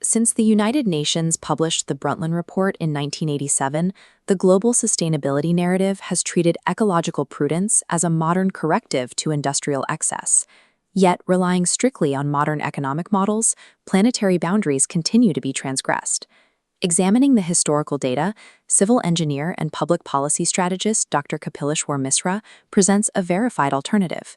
Since the United Nations published the Brundtland Report in 1987, the global sustainability narrative has treated ecological prudence as a modern corrective to industrial excess. Yet, relying strictly on modern economic models, planetary boundaries continue to be transgressed. Examining the historical data, civil engineer and public policy strategist Dr. Kapileshwar Misra presents a verified alternative.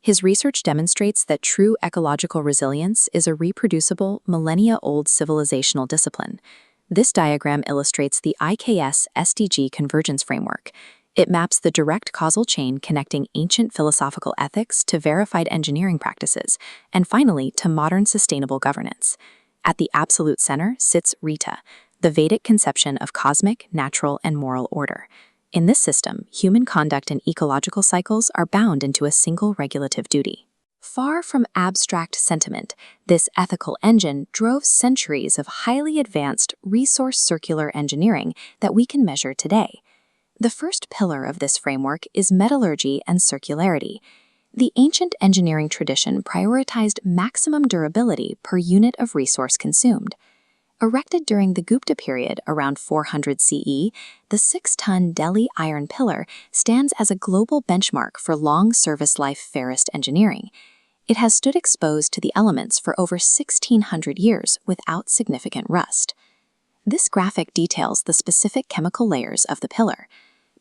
His research demonstrates that true ecological resilience is a reproducible, millennia-old civilizational discipline. This diagram illustrates the IKS SDG Convergence Framework. It maps the direct causal chain connecting ancient philosophical ethics to verified engineering practices, and finally to modern sustainable governance. At the absolute center sits ṟTA, the Vedic conception of cosmic, natural, and moral order. In this system, human conduct and ecological cycles are bound into a single regulative duty. Far from abstract sentiment, this ethical engine drove centuries of highly advanced resource circular engineering that we can measure today. The first pillar of this framework is metallurgy and circularity. The ancient engineering tradition prioritized maximum durability per unit of resource consumed. Erected during the Gupta period around 400 CE, the 6-ton Delhi iron pillar stands as a global benchmark for long service life ferrous engineering. It has stood exposed to the elements for over 1,600 years without significant rust. This graphic details the specific chemical layers of the pillar.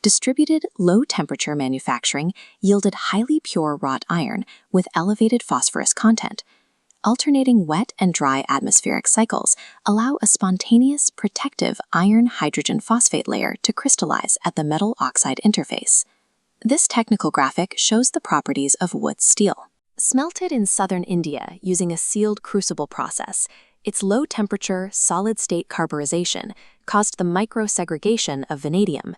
Distributed low-temperature manufacturing yielded highly pure wrought iron with elevated phosphorus content. Alternating wet and dry atmospheric cycles allow a spontaneous, protective iron-hydrogen phosphate layer to crystallize at the metal oxide interface. This technical graphic shows the properties of Wootz steel. Smelted in southern India using a sealed crucible process, its low-temperature, solid-state carburization caused the microsegregation of vanadium.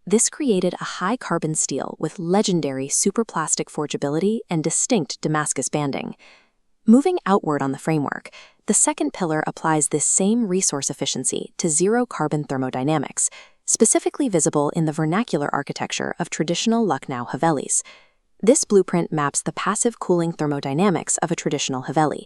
This created a high-carbon steel with legendary superplastic forgeability and distinct Damascus banding. Moving outward on the framework, the second pillar applies this same resource efficiency to zero-carbon thermodynamics, specifically visible in the vernacular architecture of traditional Lucknow Havelis. This blueprint maps the passive cooling thermodynamics of a traditional Haveli.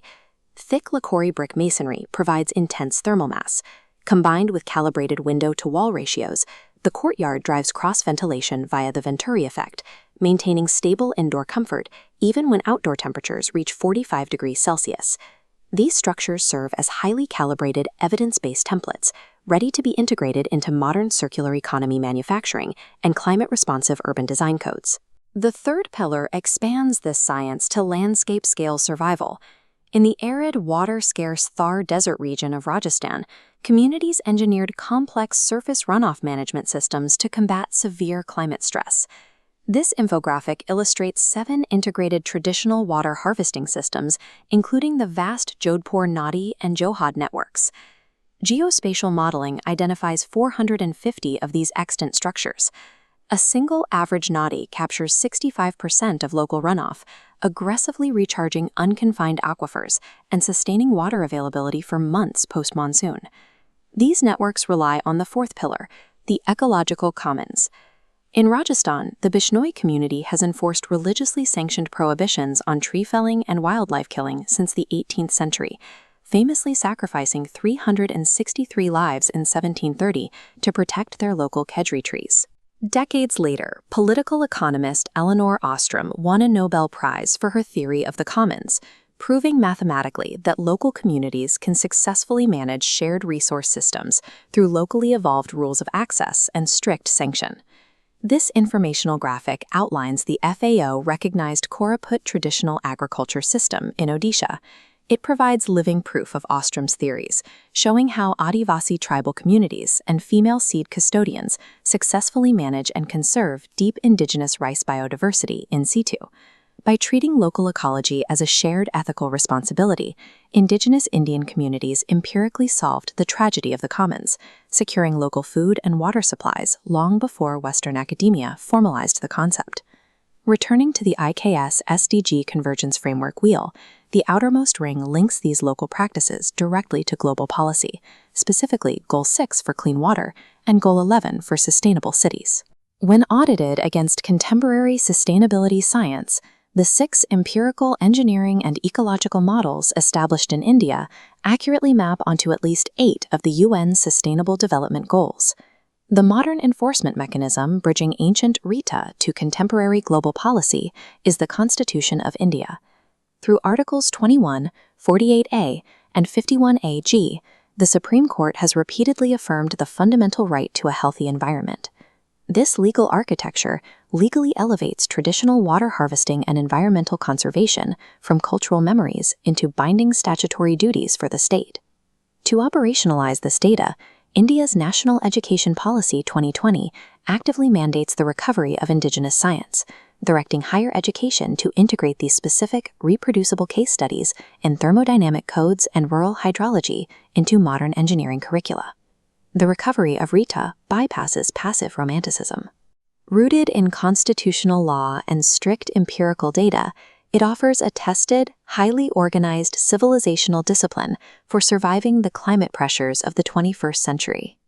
Thick Lakori brick masonry provides intense thermal mass. Combined with calibrated window-to-wall ratios, the courtyard drives cross-ventilation via the Venturi effect, maintaining stable indoor comfort even when outdoor temperatures reach 45 degrees Celsius. These structures serve as highly calibrated, evidence-based templates, ready to be integrated into modern circular economy manufacturing and climate-responsive urban design codes. The third pillar expands this science to landscape-scale survival. In the arid, water-scarce Thar Desert region of Rajasthan, communities engineered complex surface runoff management systems to combat severe climate stress. This infographic illustrates 7 integrated traditional water harvesting systems, including the vast Jodhpur nadi and johad networks. Geospatial modeling identifies 450 of these extant structures. A single average nadi captures 65% of local runoff, aggressively recharging unconfined aquifers and sustaining water availability for months post-monsoon. These networks rely on the fourth pillar, the ecological commons. In Rajasthan, the Bishnoi community has enforced religiously sanctioned prohibitions on tree felling and wildlife killing since the 18th century, famously sacrificing 363 lives in 1730 to protect their local kedri trees. Decades later, political economist Elinor Ostrom won a Nobel Prize for her theory of the commons, proving mathematically that local communities can successfully manage shared resource systems through locally evolved rules of access and strict sanction. This informational graphic outlines the FAO-recognized Koraput traditional agriculture system in Odisha. It provides living proof of Ostrom's theories, showing how Adivasi tribal communities and female seed custodians successfully manage and conserve deep indigenous rice biodiversity in situ. By treating local ecology as a shared ethical responsibility, indigenous Indian communities empirically solved the tragedy of the commons, securing local food and water supplies long before Western academia formalized the concept. Returning to the IKS SDG Convergence Framework wheel, the outermost ring links these local practices directly to global policy, specifically Goal 6 for clean water and Goal 11 for sustainable cities. When audited against contemporary sustainability science, The 6 empirical engineering and ecological models established in India accurately map onto at least 8 of the UN's Sustainable Development Goals. The modern enforcement mechanism bridging ancient RITA to contemporary global policy is the Constitution of India. Through Articles 21, 48A, and 51AG, the Supreme Court has repeatedly affirmed the fundamental right to a healthy environment. This legal architecture legally elevates traditional water harvesting and environmental conservation from cultural memories into binding statutory duties for the state. To operationalize this data, India's National Education Policy 2020 actively mandates the recovery of indigenous science, directing higher education to integrate these specific, reproducible case studies in thermodynamic codes and rural hydrology into modern engineering curricula. The recovery of RITA bypasses passive romanticism. Rooted in constitutional law and strict empirical data, it offers a tested, highly organized civilizational discipline for surviving the climate pressures of the 21st century.